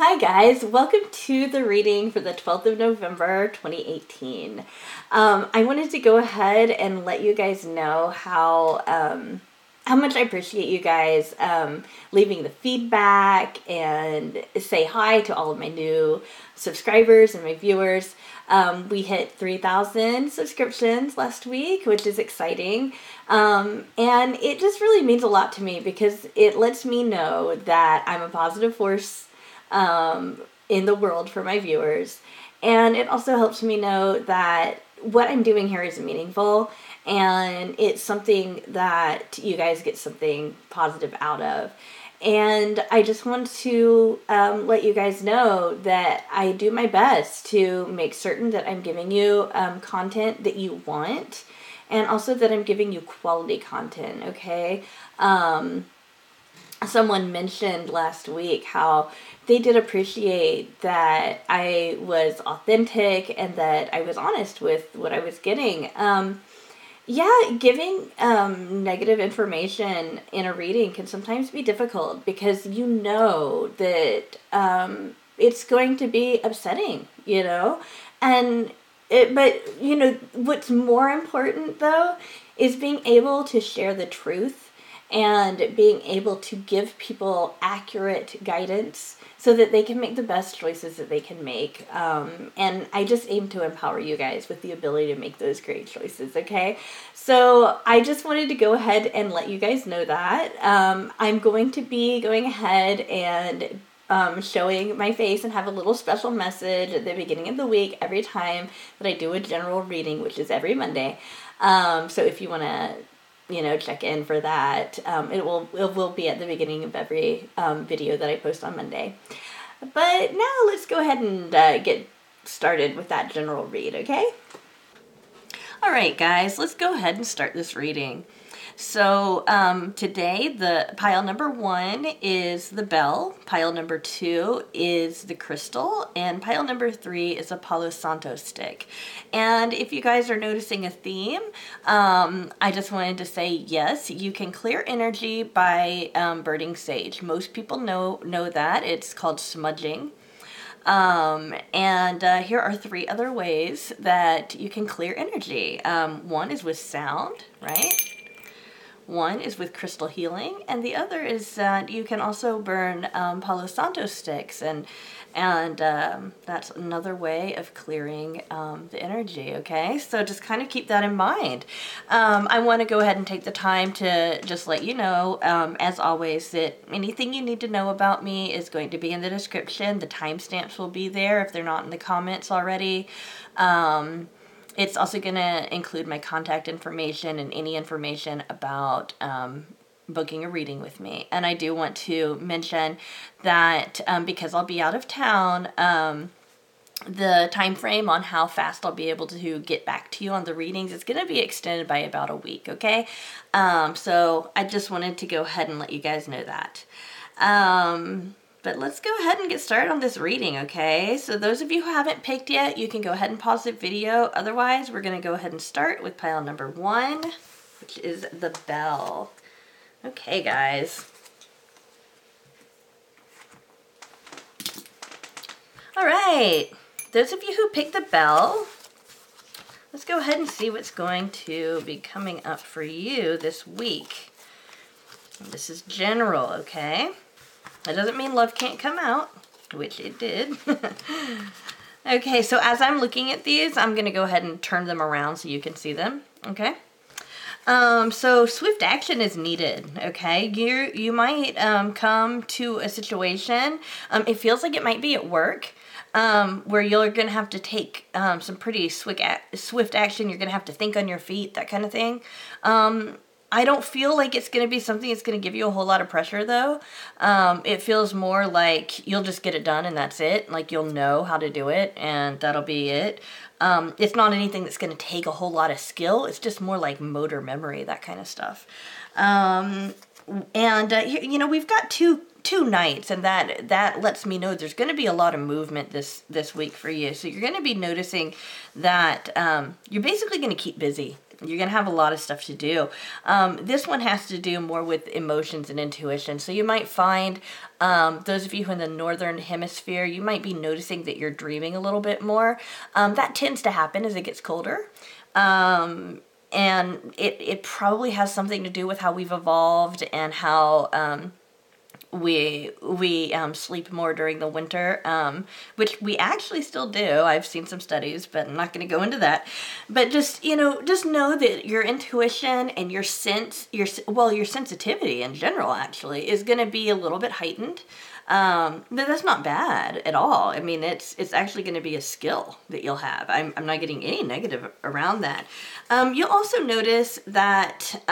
Hi guys, welcome to the reading for the 12th of November 2018. I wanted to go ahead and let you guys know how much I appreciate you guys leaving the feedback and say hi to all of my new subscribers and my viewers. We hit 3,000 subscriptions last week, which is exciting. And it just really means a lot to me because it lets me know that I'm a positive force in the world for my viewers. And it also helps me know that what I'm doing here is meaningful and it's something that you guys get something positive out of. And I just want to let you guys know that I do my best to make certain that I'm giving you content that you want, and also that I'm giving you quality content, okay? Someone mentioned last week how they did appreciate that I was authentic and that I was honest with what I was getting. Giving negative information in a reading can sometimes be difficult because you know that it's going to be upsetting, you know? But, you know, what's more important, though, is being able to share the truth and being able to give people accurate guidance so that they can make the best choices that they can make. And I just aim to empower you guys with the ability to make those great choices, okay? So I just wanted to go ahead and let you guys know that. I'm going to be going ahead and showing my face and have a little special message at the beginning of the week every time that I do a general reading, which is every Monday. So if you want to check in for that. It will be at the beginning of every video that I post on Monday. But now let's go ahead and get started with that general read, okay? All right, guys, let's go ahead and start this reading. So today, the pile number 1 is the bell, pile number 2 is the crystal, and pile number 3 is a Palo Santo stick. And if you guys are noticing a theme, I just wanted to say, yes, you can clear energy by burning sage. Most people know that. It's called smudging. Here are 3 other ways that you can clear energy. One is with sound, right? One is with crystal healing, and the other is that you can also burn Palo Santo sticks, and that's another way of clearing the energy, okay? So just kind of keep that in mind. I want to go ahead and take the time to just let you know, as always, that anything you need to know about me is going to be in the description. The timestamps will be there if they're not in the comments already. It's also going to include my contact information and any information about booking a reading with me. And I do want to mention that because I'll be out of town, the time frame on how fast I'll be able to get back to you on the readings is going to be extended by about a week, okay? So I just wanted to go ahead and let you guys know that. But let's go ahead and get started on this reading, okay? So those of you who haven't picked yet, you can go ahead and pause the video. Otherwise, we're going to go ahead and start with pile number 1, which is the bell. Okay, guys. All right. Those of you who picked the bell, let's go ahead and see what's going to be coming up for you this week. This is general, okay? That doesn't mean love can't come out, which it did. Okay, so as I'm looking at these, I'm going to go ahead and turn them around so you can see them, okay? So swift action is needed, okay? You might come to a situation, it feels like it might be at work, where you're going to have to take some pretty swift action. You're going to have to think on your feet, that kind of thing. I don't feel like it's going to be something that's going to give you a whole lot of pressure, though. It feels more like you'll just get it done and that's it. Like you'll know how to do it and that'll be it. It's not anything that's going to take a whole lot of skill. It's just more like motor memory, that kind of stuff. You know, we've got two nights, and that lets me know there's going to be a lot of movement this week for you. So you're going to be noticing that you're basically going to keep busy You're going to have a lot of stuff to do. This one has to do more with emotions and intuition. So you might find, those of you who are in the northern hemisphere, you might be noticing that you're dreaming a little bit more. That tends to happen as it gets colder. And it probably has something to do with how we've evolved and how we sleep more during the winter, which we actually still do. I've seen some studies, but I'm not going to go into that. But just know that your intuition and your sensitivity in general actually is going to be a little bit heightened. But that's not bad at all. I mean, it's actually going to be a skill that you'll have. I'm not getting any negative around that. You'll also notice that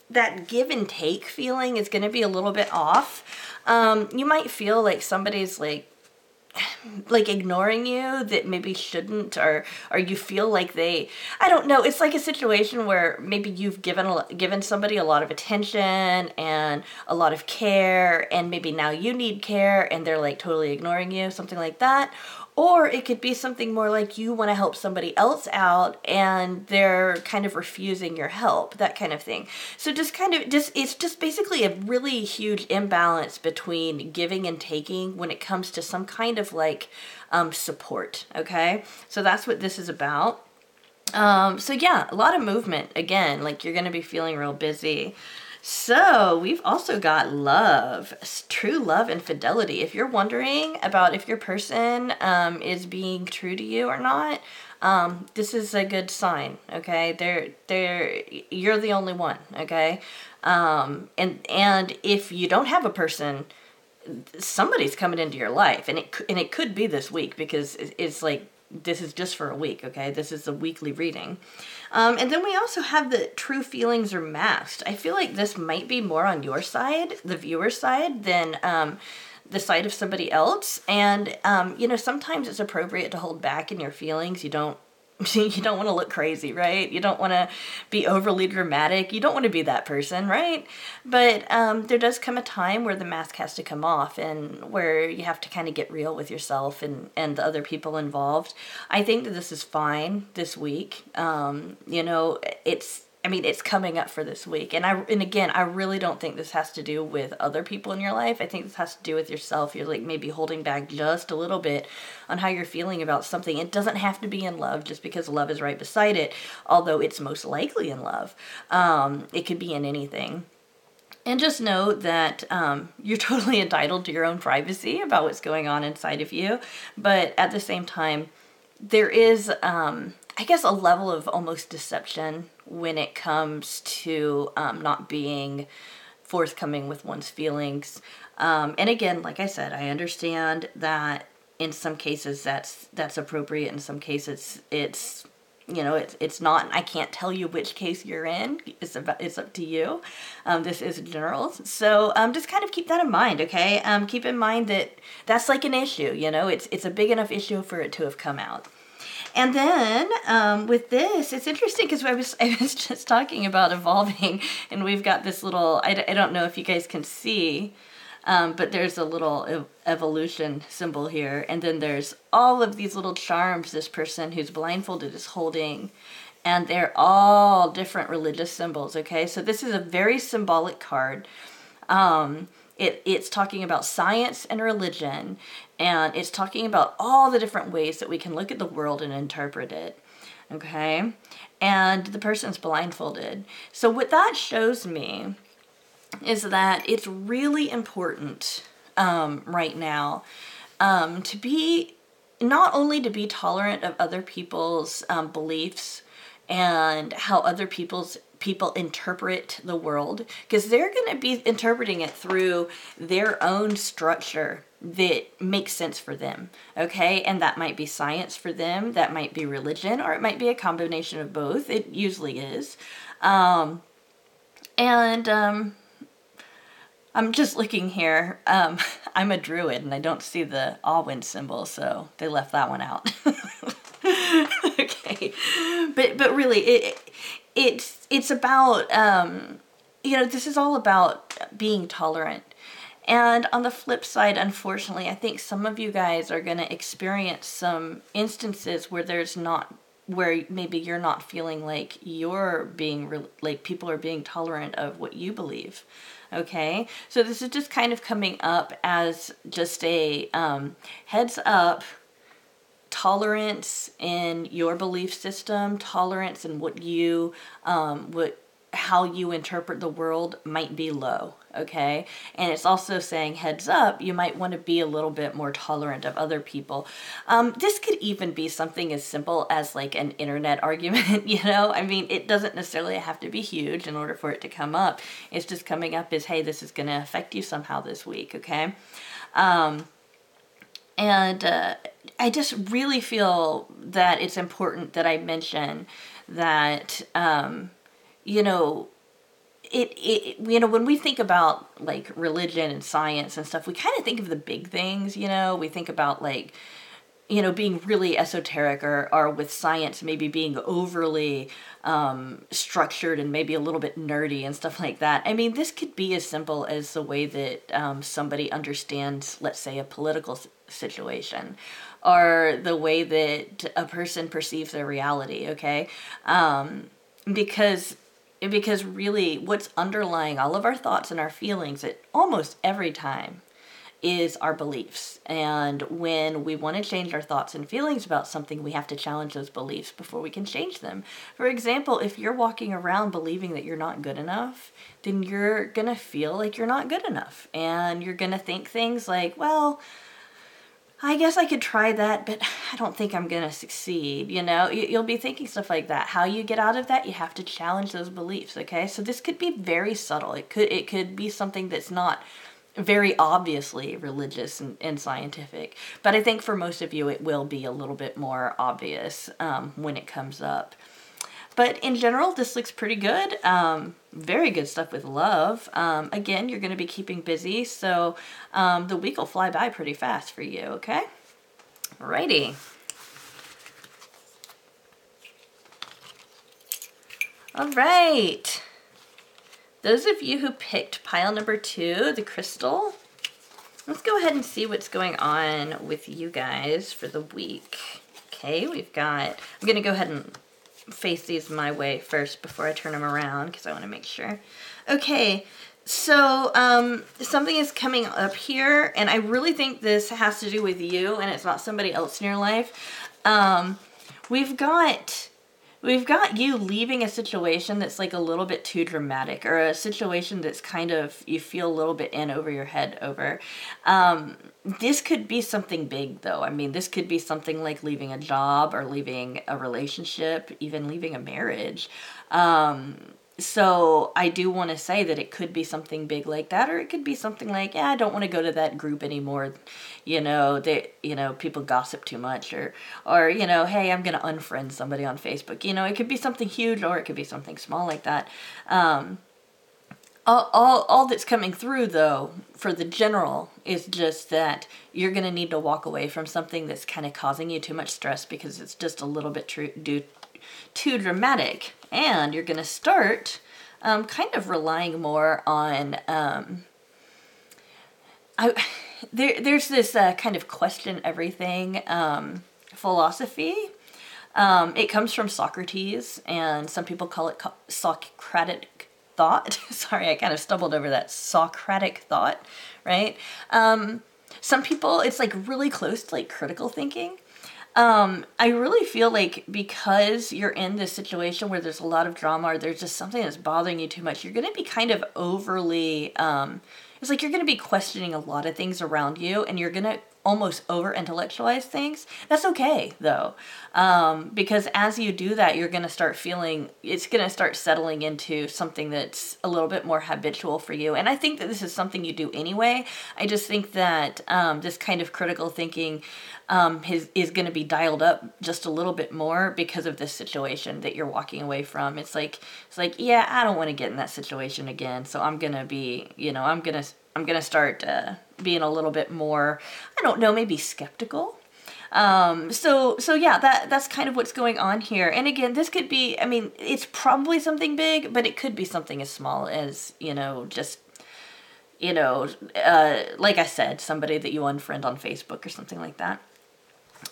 that give and take feeling is going to be a little bit off. You might feel like somebody's like ignoring you that maybe shouldn't, or you feel like I don't know. It's like a situation where maybe you've given somebody a lot of attention and a lot of care, and maybe now you need care and they're like totally ignoring you, something like that. Or it could be something more like you want to help somebody else out and they're kind of refusing your help, that kind of thing. So it's just basically a really huge imbalance between giving and taking when it comes to some kind of support. Okay. So that's what this is about. So yeah, a lot of movement again, like you're going to be feeling real busy. So we've also got love, true love and fidelity. If you're wondering about if your person is being true to you or not, this is a good sign. Okay, you're the only one. Okay, and if you don't have a person, somebody's coming into your life, and it could be this week, because it's like, this is just for a week, okay? This is a weekly reading. And then we also have the true feelings are masked. I feel like this might be more on your side, the viewer's side, than the side of somebody else. And, sometimes it's appropriate to hold back in your feelings. You don't want to look crazy, right? You don't want to be overly dramatic. You don't want to be that person, right? But there does come a time where the mask has to come off, and where you have to kind of get real with yourself and the other people involved. I think that this is fine this week. It's coming up for this week. And again, I really don't think this has to do with other people in your life. I think this has to do with yourself. You're like maybe holding back just a little bit on how you're feeling about something. It doesn't have to be in love just because love is right beside it, although it's most likely in love. It could be in anything. And just know that you're totally entitled to your own privacy about what's going on inside of you. But at the same time, there is, I guess, a level of almost deception when it comes to not being forthcoming with one's feelings. And again, like I said, I understand that in some cases that's appropriate. In some cases it's not. I can't tell you which case you're in. It's up to you. This is general. So just kind of keep that in mind, okay? Keep in mind that that's like an issue, it's a big enough issue for it to have come out. And then with this, it's interesting because I was just talking about evolving, and we've got this little, I don't know if you guys can see, but there's a little evolution symbol here. And then there's all of these little charms this person who's blindfolded is holding. And they're all different religious symbols, okay? So this is a very symbolic card. It's talking about science and religion, and it's talking about all the different ways that we can look at the world and interpret it, okay? And the person's blindfolded. So what that shows me is that it's really important right now to be, not only to be tolerant of other people's beliefs and how other people interpret the world, because they're going to be interpreting it through their own structure that makes sense for them, okay? And that might be science for them, that might be religion, or it might be a combination of both. It usually is. I'm just looking here. I'm a druid, and I don't see the Alwind symbol, so they left that one out. Okay, but really, it's about this is all about being tolerant. And on the flip side, unfortunately, I think some of you guys are going to experience some instances where there's not where maybe you're not feeling like you're being like people are being tolerant of what you believe. Okay, so this is just kind of coming up as just a heads up. Tolerance in your belief system, tolerance in what you how you interpret the world might be low. Okay, and it's also saying heads up, you might want to be a little bit more tolerant of other people. This could even be something as simple as like an internet argument, you know? I mean, it doesn't necessarily have to be huge in order for it to come up. It's just coming up as, hey, this is going to affect you somehow this week, okay? And I just really feel that it's important that I mention that, you know, you know, when we think about like religion and science and stuff, we kind of think of the big things, you know, we think about like, you know, being really esoteric, or with science maybe being overly structured and maybe a little bit nerdy and stuff like that. I mean, this could be as simple as the way that somebody understands, let's say, a political situation, or the way that a person perceives their reality, okay? Because really what's underlying all of our thoughts and our feelings at almost every time is our beliefs. And when we want to change our thoughts and feelings about something, we have to challenge those beliefs before we can change them. For example, if you're walking around believing that you're not good enough, then you're going to feel like you're not good enough. And you're going to think things like, well, I guess I could try that, but I don't think I'm going to succeed. You know, you'll be thinking stuff like that. How you get out of that, you have to challenge those beliefs. Okay. So this could be very subtle. It could be something that's not very obviously religious and scientific, but I think for most of you it will be a little bit more obvious when it comes up. But in general, this looks pretty good. Very good stuff with love. Again, you're going to be keeping busy, so the week will fly by pretty fast for you, okay? Alrighty. Alright. Those of you who picked pile number 2, the crystal, let's go ahead and see what's going on with you guys for the week. Okay, we've got, I'm going to go ahead and face these my way first before I turn them around because I want to make sure. Okay, so something is coming up here, and I really think this has to do with you and it's not somebody else in your life. We've got you leaving a situation that's like a little bit too dramatic, or a situation that's kind of, you feel a little bit in over your head over. This could be something big though. I mean, this could be something like leaving a job, or leaving a relationship, even leaving a marriage. So I do want to say that it could be something big like that, or it could be something like, yeah, I don't want to go to that group anymore. You know, people gossip too much, or, you know, hey, I'm going to unfriend somebody on Facebook. You know, it could be something huge, or it could be something small like that. All that's coming through though for the general is just that you're going to need to walk away from something that's kind of causing you too much stress because it's just a little bit too dramatic. And you're going to start kind of relying more on, there's this kind of question everything philosophy. It comes from Socrates, and some people call it Socratic thought. Sorry, I kind of stumbled over that. Socratic thought, right? Some people, it's like really close to like critical thinking. I really feel like because you're in this situation where there's a lot of drama, or there's just something that's bothering you too much, you're going to be kind of overly, it's like you're going to be questioning a lot of things around you, and you're going to almost over-intellectualize things. That's okay, though, because as you do that, you're going to start feeling, it's going to start settling into something that's a little bit more habitual for you. And I think that this is something you do anyway. I just think that this kind of critical thinking is going to be dialed up just a little bit more because of this situation that you're walking away from. It's like, yeah, I don't want to get in that situation again. So I'm going to be, you know, I'm going to start being a little bit more, I don't know, maybe skeptical. So yeah, that's kind of what's going on here. And again, this could be, I mean, it's probably something big, but it could be something as small as, you know, just, you know, like I said, somebody that you unfriend on Facebook or something like that.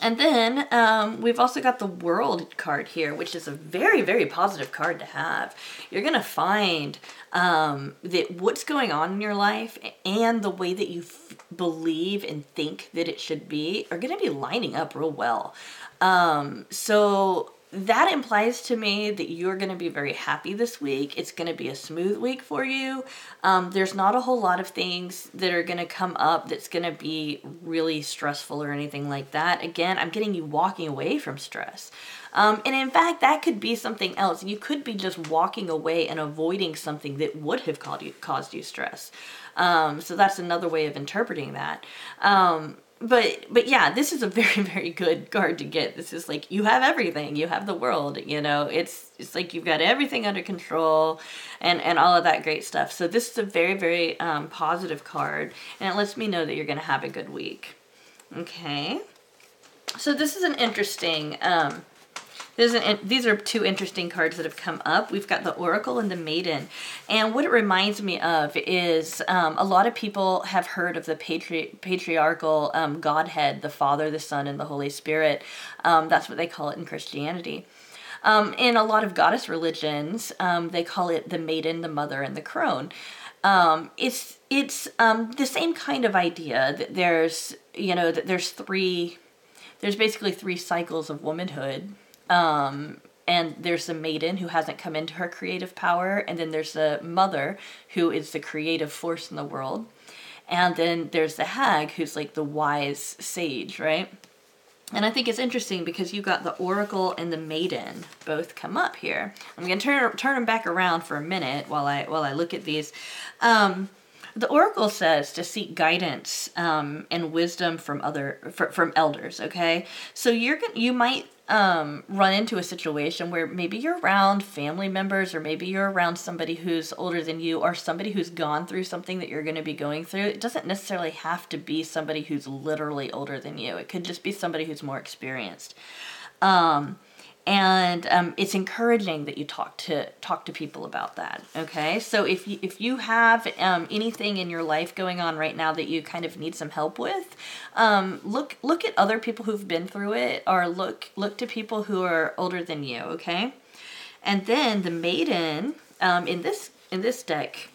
And then we've also got the World card here, which is a very, very positive card to have. You're going to find that what's going on in your life and the way that you believe and think that it should be are going to be lining up real well. So that implies to me that you're going to be very happy this week. It's going to be a smooth week for you. There's not a whole lot of things that are going to come up that's going to be really stressful or anything like that. Again, I'm getting you walking away from stress. And in fact, that could be something else. You could be just walking away and avoiding something that would have caused you stress. So that's another way of interpreting that. But yeah, this is a very, very good card to get. This is like, you have everything. You have the world, you know. It's like you've got everything under control and all of that great stuff. So this is a very, very positive card. And it lets me know that you're going to have a good week. Okay. So this is an interesting... these are two interesting cards that have come up. We've got the Oracle and the Maiden. And what it reminds me of is a lot of people have heard of the patriarchal Godhead, the Father, the Son, and the Holy Spirit. That's what they call it in Christianity. In a lot of goddess religions, they call it the Maiden, the Mother, and the Crone. It's the same kind of idea that there's basically three cycles of womanhood. And there's the maiden who hasn't come into her creative power. And then there's the mother who is the creative force in the world. And then there's the hag who's like the wise sage, right? And I think it's interesting because you got the Oracle and the Maiden both come up here. I'm going to turn them back around for a minute while I look at these. The Oracle says to seek guidance and wisdom from elders. Okay, so you might run into a situation where maybe you're around family members, or maybe you're around somebody who's older than you, or somebody who's gone through something that you're going to be going through. It doesn't necessarily have to be somebody who's literally older than you. It could just be somebody who's more experienced. And it's encouraging that you talk to people about that. Okay, so if you have anything in your life going on right now that you kind of need some help with, look at other people who've been through it, or look to people who are older than you. Okay, and then the Maiden in this deck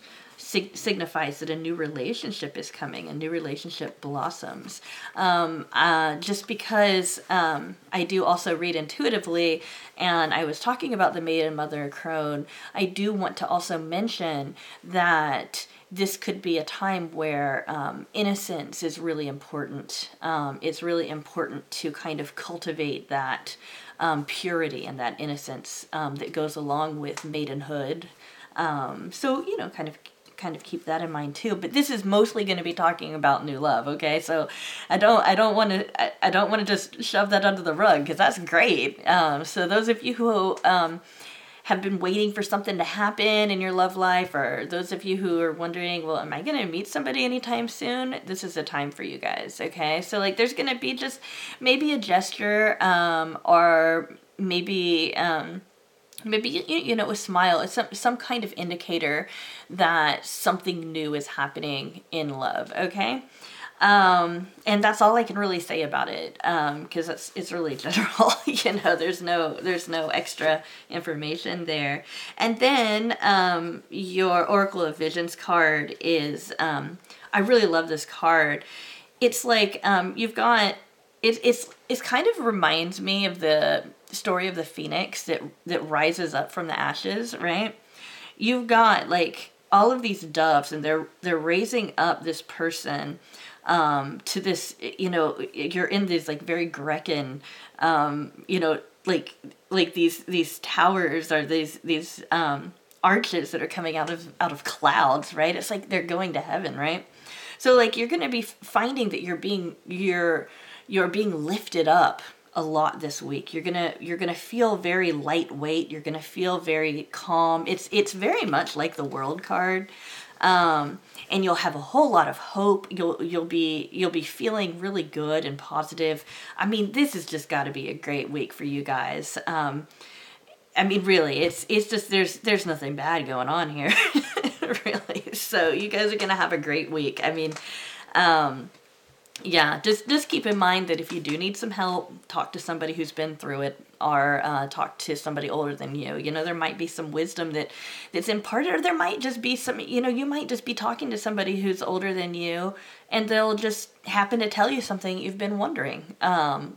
signifies that a new relationship is coming, a new relationship blossoms. Just because I do also read intuitively, and I was talking about the Maiden, Mother, and Crone, I do want to also mention that this could be a time where innocence is really important. It's really important to kind of cultivate that purity and that innocence that goes along with maidenhood. So, kind of keep that in mind too. But this is mostly going to be talking about new love, okay? So I don't want to just shove that under the rug, because that's great. So those of you who have been waiting for something to happen in your love life, or those of you who are wondering, well, am I going to meet somebody anytime soon? This is a time for you guys, okay? So like there's going to be just maybe a gesture, or maybe a smile. It's some kind of indicator that something new is happening in love, okay? And that's all I can really say about it, because it's really general. There's no extra information there. And then your Oracle of Visions card is, I really love this card. It's like you've got, it's kind of reminds me of the story of the phoenix that rises up from the ashes, right? You've got like all of these doves, and they're raising up this person to this, you're in these like very Grecan, like these towers, or these arches that are coming out of clouds, right? It's like they're going to heaven, right? So like you're going to be finding that you're being lifted up a lot this week. You're gonna feel very lightweight. You're gonna feel very calm. It's very much like the World card, and you'll have a whole lot of hope. You'll be feeling really good and positive. I mean, this has just got to be a great week for you guys. I mean, really, it's just there's nothing bad going on here, really. So you guys are gonna have a great week. I mean, yeah, just keep in mind that if you do need some help, talk to somebody who's been through it, or talk to somebody older than you. You know, there might be some wisdom that's imparted, or there might just be some, you know, you might just be talking to somebody who's older than you, and they'll just happen to tell you something you've been wondering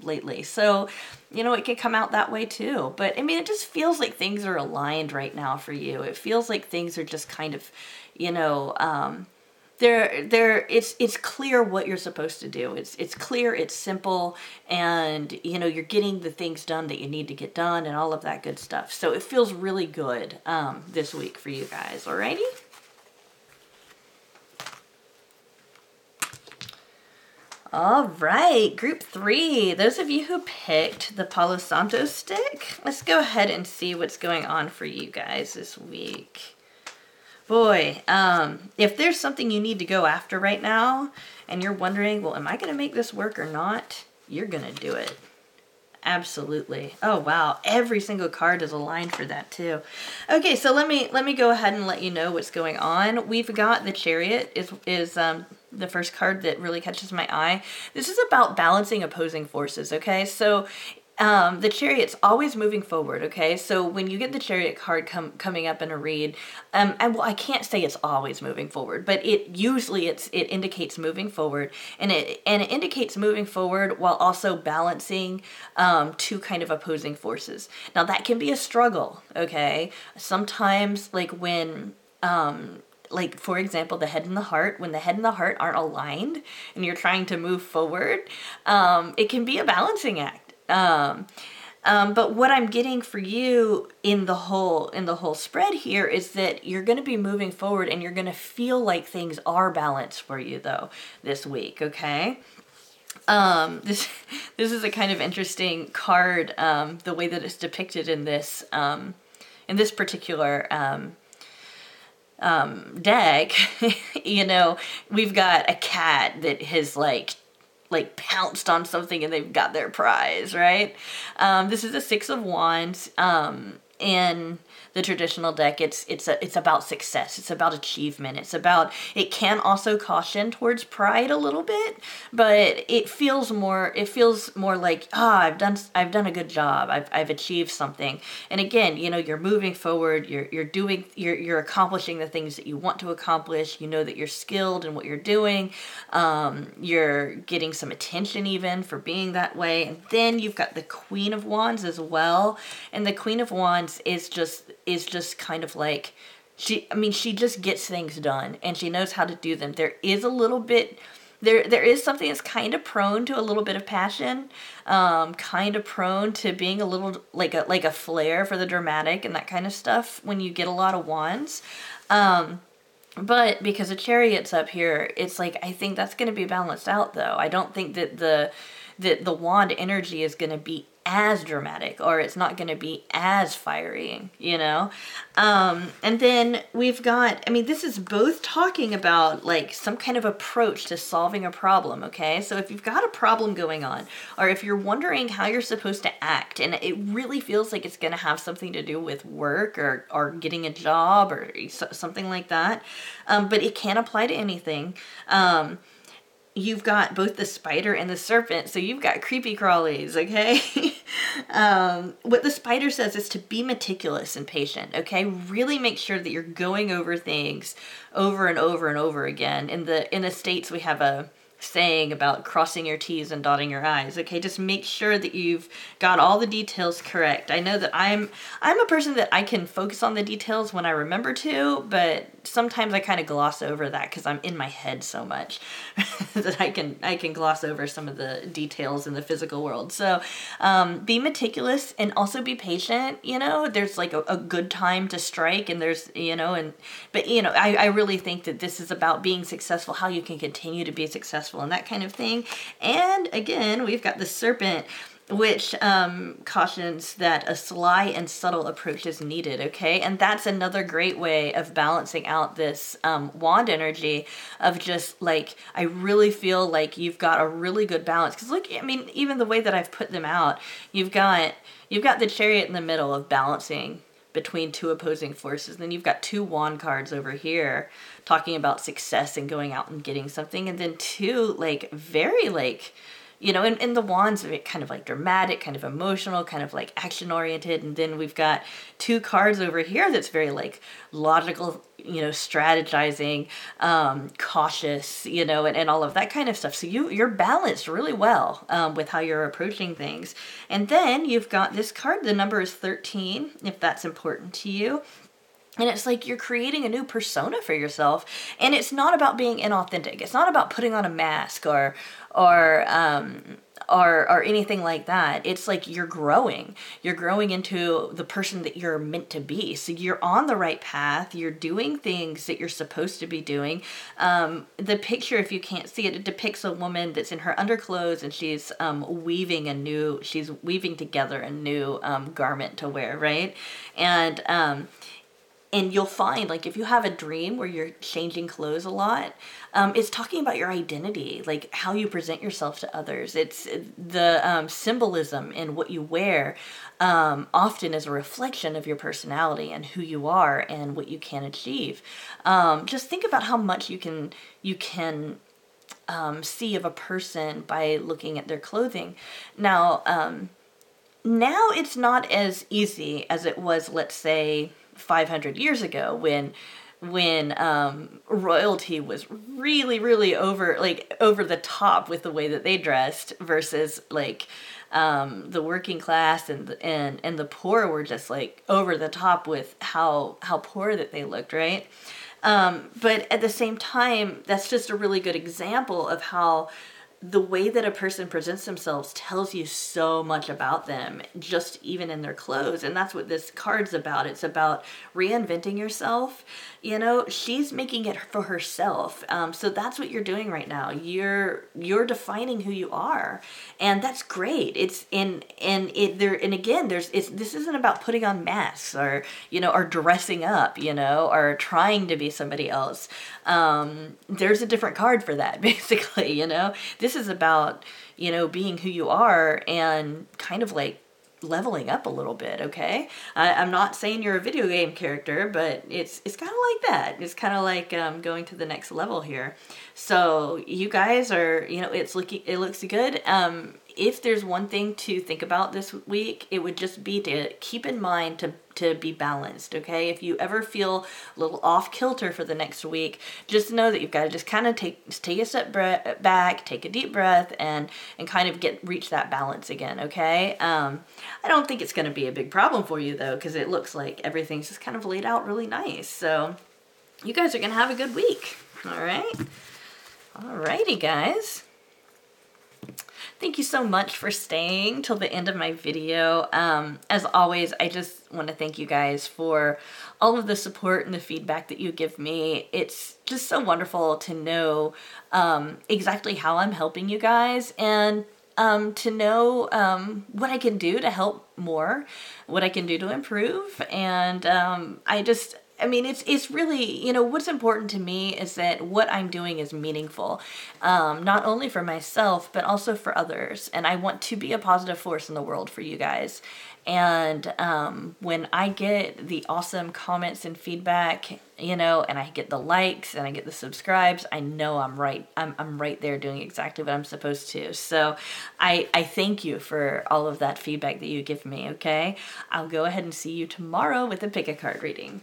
lately. So, you know, it can come out that way too. But I mean, it just feels like things are aligned right now for you. It feels like things are just kind of, you know, it's clear what you're supposed to do. It's clear, it's simple, and you know, you're getting the things done that you need to get done and all of that good stuff. So it feels really good this week for you guys. Alrighty? All right, group 3. Those of you who picked the Palo Santo stick, let's go ahead and see what's going on for you guys this week. Boy, if there's something you need to go after right now, and you're wondering, well, am I going to make this work or not? You're going to do it. Absolutely. Oh, wow. Every single card is aligned for that, too. Okay, so let me go ahead and let you know what's going on. We've got the Chariot is the first card that really catches my eye. This is about balancing opposing forces, okay? So the Chariot's always moving forward, okay? So when you get the Chariot card coming up in a read, I can't say it's always moving forward, but it indicates moving forward, and it indicates moving forward while also balancing two kind of opposing forces. Now that can be a struggle, okay? Sometimes, like when like, for example, the head and the heart, when the head and the heart aren't aligned and you're trying to move forward, it can be a balancing act. But what I'm getting for you in the whole spread here is that you're going to be moving forward, and you're going to feel like things are balanced for you though this week. Okay. This is a kind of interesting card, the way that it's depicted in this particular, deck. You know, we've got a cat that has like pounced on something and they've got their prize, right? This is a 6 of Wands. In the traditional deck, it's about success. It's about achievement. It can also caution towards pride a little bit, but it feels more like, I've done a good job. I've achieved something. And again, you know, you're moving forward, you're accomplishing the things that you want to accomplish. You know that you're skilled in what you're doing. You're getting some attention even for being that way. And then you've got the Queen of Wands as well. And the Queen of Wands is just kind of like, she just gets things done, and she knows how to do them. There is a little bit, there is something that's kind of prone to a little bit of passion, kind of prone to being a little like a flair for the dramatic and that kind of stuff when you get a lot of wands. But because the Chariot's up here, it's like, I think that's going to be balanced out though. I don't think that the wand energy is going to be as dramatic, or it's not going to be as fiery, you know? And then we've got, this is both talking about like some kind of approach to solving a problem, okay? So if you've got a problem going on, or if you're wondering how you're supposed to act, and it really feels like it's going to have something to do with work or getting a job or something like that, but it can apply to anything. You've got both the spider and the serpent, so you've got creepy crawlies, okay? What the spider says is to be meticulous and patient, okay? Really make sure that you're going over things over and over and over again. In the States, we have a saying about crossing your T's and dotting your I's, okay? Just make sure that you've got all the details correct. I know that I'm a person that I can focus on the details when I remember to, but sometimes I kind of gloss over that because I'm in my head so much that I can gloss over some of the details in the physical world. So be meticulous and also be patient. You know, there's like a good time to strike, and there's, but I really think that this is about being successful, how you can continue to be successful and that kind of thing. And again, we've got the serpent, which cautions that a sly and subtle approach is needed, okay? And that's another great way of balancing out this wand energy of just like, I really feel like you've got a really good balance. Because look, even the way that I've put them out, you've got the Chariot in the middle of balancing between two opposing forces. And then you've got two wand cards over here talking about success and going out and getting something. And then two, like, very, like, you know, and the wands are kind of like dramatic, kind of emotional, kind of like action oriented. And then we've got two cards over here that's very like logical, you know, strategizing, cautious, you know, and all of that kind of stuff. So you're balanced really well with how you're approaching things. And then you've got this card, the number is 13, if that's important to you. And it's like you're creating a new persona for yourself. And it's not about being inauthentic. It's not about putting on a mask or anything like that. It's like you're growing. You're growing into the person that you're meant to be. So you're on the right path. You're doing things that you're supposed to be doing. The picture, if you can't see it, it depicts a woman that's in her underclothes and she's weaving together a new garment to wear, right? And you'll find, like, if you have a dream where you're changing clothes a lot, it's talking about your identity, like how you present yourself to others. It's the symbolism in what you wear often is a reflection of your personality and who you are and what you can achieve. Just think about how much you can see of a person by looking at their clothing. Now it's not as easy as it was, let's say, 500 years ago when royalty was really over the top with the way that they dressed versus like the working class and the poor were just like over the top with how poor that they looked, right? But at the same time, that's just a really good example of how the way that a person presents themselves tells you so much about them, just even in their clothes. And that's what this card's about. It's about reinventing yourself. You know, she's making it for herself. So that's what you're doing right now. You're defining who you are, and that's great. This isn't about putting on masks or, you know, or dressing up, you know, or trying to be somebody else. There's a different card for that, basically, you know. This is about, you know, being who you are and kind of like leveling up a little bit, okay? I'm not saying you're a video game character, but it's kind of like that. It's kind of like going to the next level here. So you guys are, you know, it looks good. If there's one thing to think about this week, it would just be to keep in mind to be balanced, okay? If you ever feel a little off kilter for the next week, just know that you've got to just kind of take a step back, take a deep breath, and kind of reach that balance again, okay? I don't think it's going to be a big problem for you, though, because it looks like everything's just kind of laid out really nice. So you guys are going to have a good week, all right? Alrighty, guys. Thank you so much for staying till the end of my video. As always, I just want to thank you guys for all of the support and the feedback that you give me. It's just so wonderful to know exactly how I'm helping you guys, and to know what I can do to help more, what I can do to improve. And it's really, you know, what's important to me is that what I'm doing is meaningful, not only for myself, but also for others. And I want to be a positive force in the world for you guys. And when I get the awesome comments and feedback, you know, and I get the likes and I get the subscribes, I know I'm right. I'm right there doing exactly what I'm supposed to. So I thank you for all of that feedback that you give me, okay? I'll go ahead and see you tomorrow with a pick a card reading.